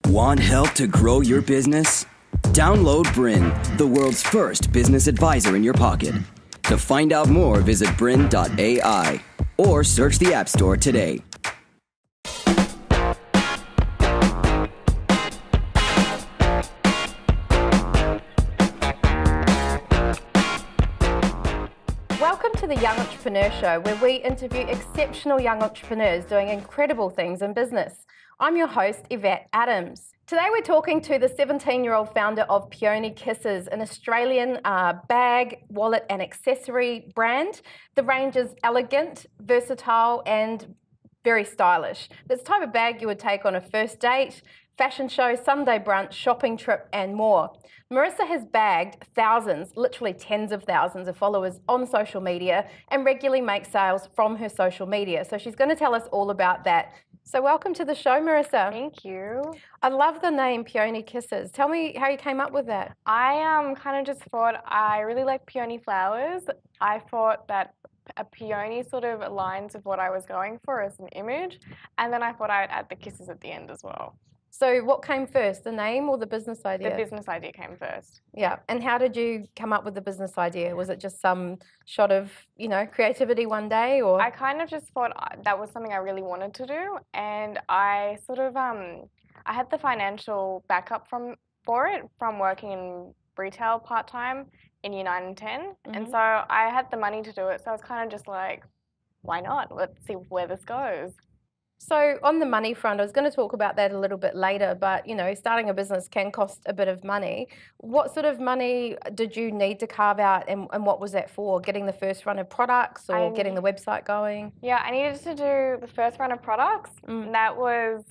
Want help to grow your business? Download BRiN, the world's first business advisor in your pocket. To find out more, visit BRiN.ai or search the App Store today. Welcome to the Young Entrepreneur Show, where we interview exceptional young entrepreneurs doing incredible things in business. I'm your host, Yvette Adams. Today we're talking to the 17-year-old founder of Payne Kisses, an Australian bag, wallet and accessory brand. The range is elegant, versatile and very stylish. It's the type of bag you would take on a first date, fashion show, Sunday brunch, shopping trip and more. Marissa has bagged thousands, literally tens of thousands of followers on social media and regularly makes sales from her social media. So she's going to tell us all about that. So welcome to the show, Marissa. Thank you. I love the name Payne Kisses. Tell me how you came up with that. I kind of just thought I really like peony flowers. I thought that a peony sort of aligns with what I was going for as an image. And then I thought I'd add the kisses at the end as well. So what came first, the name or the business idea? The business idea came first. Yeah. And how did you come up with the business idea? Was it just some shot of, creativity one day, or? I kind of just thought that was something I really wanted to do. And I sort of, I had the financial backup for it from working in retail part-time in year 9 and 10. Mm-hmm. And so I had the money to do it. So I was kind of just like, why not? Let's see where this goes. So on the money front, I was going to talk about that a little bit later, but starting a business can cost a bit of money. What sort of money did you need to carve out, and what was that for? Getting the first run of products or getting the website going? Yeah, I needed to do the first run of products. That was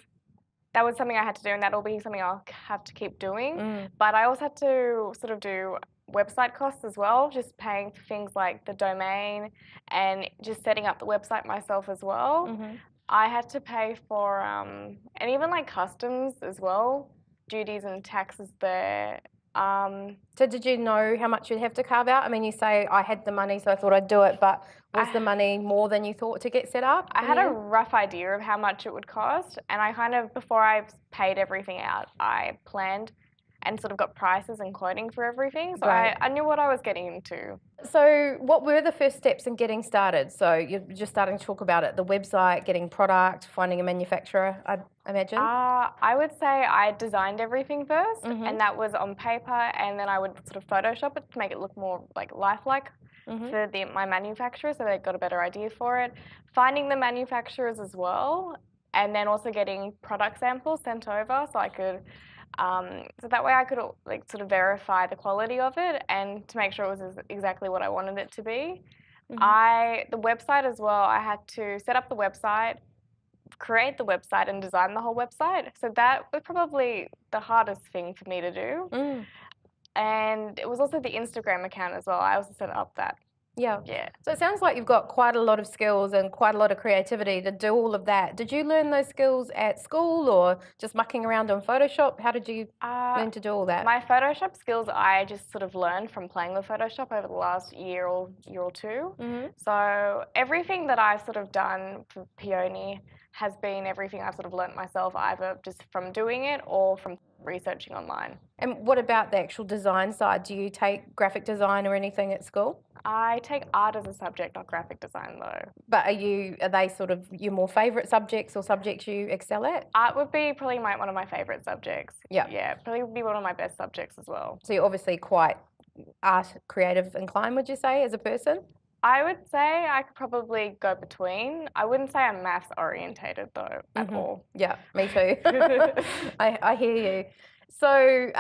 something I had to do, and that'll be something I'll have to keep doing. But I also had to sort of do website costs as well, just paying for things like the domain and just setting up the website myself as well. Mm-hmm. I had to pay for, and even like customs as well, duties and taxes there. So did you know how much you'd have to carve out? I mean, you say I had the money, so I thought I'd do it, but was the money more than you thought to get set up? I had a rough idea of how much it would cost, and I kind of, before I paid everything out, I planned and sort of got prices and quoting for everything. So right. I knew what I was getting into. So what were the first steps in getting started? So you're just starting to talk about it, the website, getting product, finding a manufacturer, I imagine? I would say I designed everything first, and that was on paper, and then I would sort of Photoshop it to make it look more like lifelike for my manufacturer, so they got a better idea for it. Finding the manufacturers as well, and then also getting product samples sent over so I could so that way I could sort of verify the quality of it and to make sure it was exactly what I wanted it to be. The website as well, I had to set up the website, create the website and design the whole website. So that was probably the hardest thing for me to do. And it was also the Instagram account as well. I also set up that. Yeah. So it sounds like you've got quite a lot of skills and quite a lot of creativity to do all of that. Did you learn those skills at school or just mucking around on Photoshop? How did you learn to do all that? My Photoshop skills I just sort of learned from playing with Photoshop over the last year or two. So everything that I've sort of done for Payne has been everything I've sort of learnt myself, either just from doing it or from researching online. And what about the actual design side? Do you take graphic design or anything at school? I take art as a subject, not graphic design though. But are they sort of your more favourite subjects or subjects you excel at? Art would be probably one of my favourite subjects. Yeah, probably would be one of my best subjects as well. So you're obviously quite art creative inclined, would you say, as a person? I would say I could probably go between. I wouldn't say I'm maths orientated though at all. Yeah, me too. I hear you. So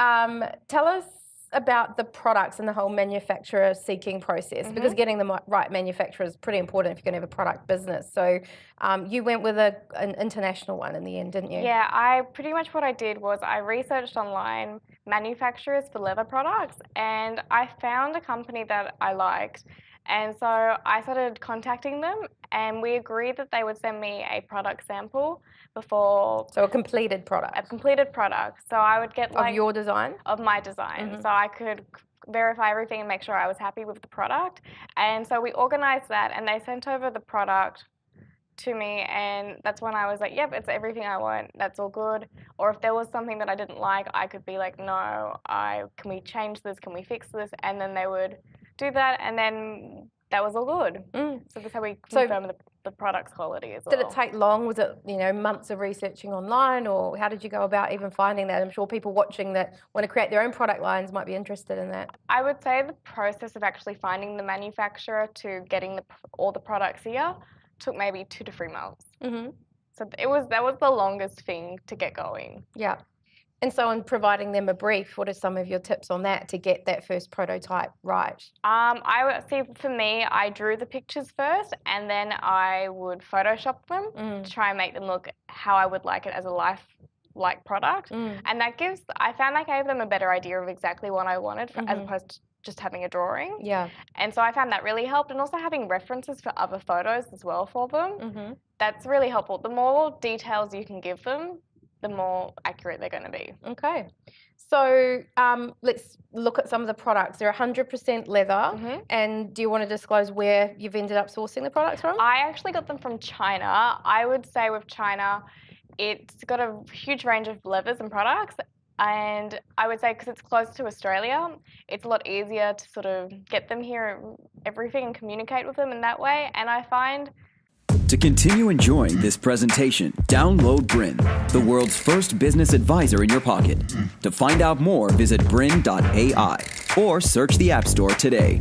tell us about the products and the whole manufacturer seeking process, because getting the right manufacturer is pretty important if you're going to have a product business. So you went with an international one in the end, didn't you? Yeah, pretty much what I did was I researched online manufacturers for leather products, and I found a company that I liked. And so I started contacting them, and we agreed that they would send me a product sample before. So a completed product? A completed product. So I would get Of your design? Of my design. So I could verify everything and make sure I was happy with the product. And so we organised that, and they sent over the product to me, and that's when I was like, yep, it's everything I want, that's all good. Or if there was something that I didn't like, I could be like, no, can we change this, can we fix this? And then they would do that, and then that was all good. So that's how we confirm the product's quality as well. Did it take long? Was it, months of researching online, or how did you go about even finding that? I'm sure people watching that want to create their own product lines might be interested in that. I would say the process of actually finding the manufacturer to getting all the products here took maybe 2 to 3 months. So that was the longest thing to get going. Yeah. And so in providing them a brief, what are some of your tips on that to get that first prototype right? I would see, for me, I drew the pictures first, and then I would Photoshop them to try and make them look how I would like it as a life-like product. And I found that gave them a better idea of exactly what I wanted as opposed to just having a drawing. Yeah. And so I found that really helped, and also having references for other photos as well for them. That's really helpful. The more details you can give them, the more accurate they're going to be. Okay. So let's look at some of the products. They're 100% leather. And do you want to disclose where you've ended up sourcing the products from? I actually got them from China. I would say with China, it's got a huge range of leathers and products. And I would say because it's close to Australia, it's a lot easier to sort of get them here, everything, and communicate with them in that way. And I find... To continue enjoying this presentation, download BRiN, the world's first business advisor in your pocket. To find out more, visit BRiN.ai or search the App Store today.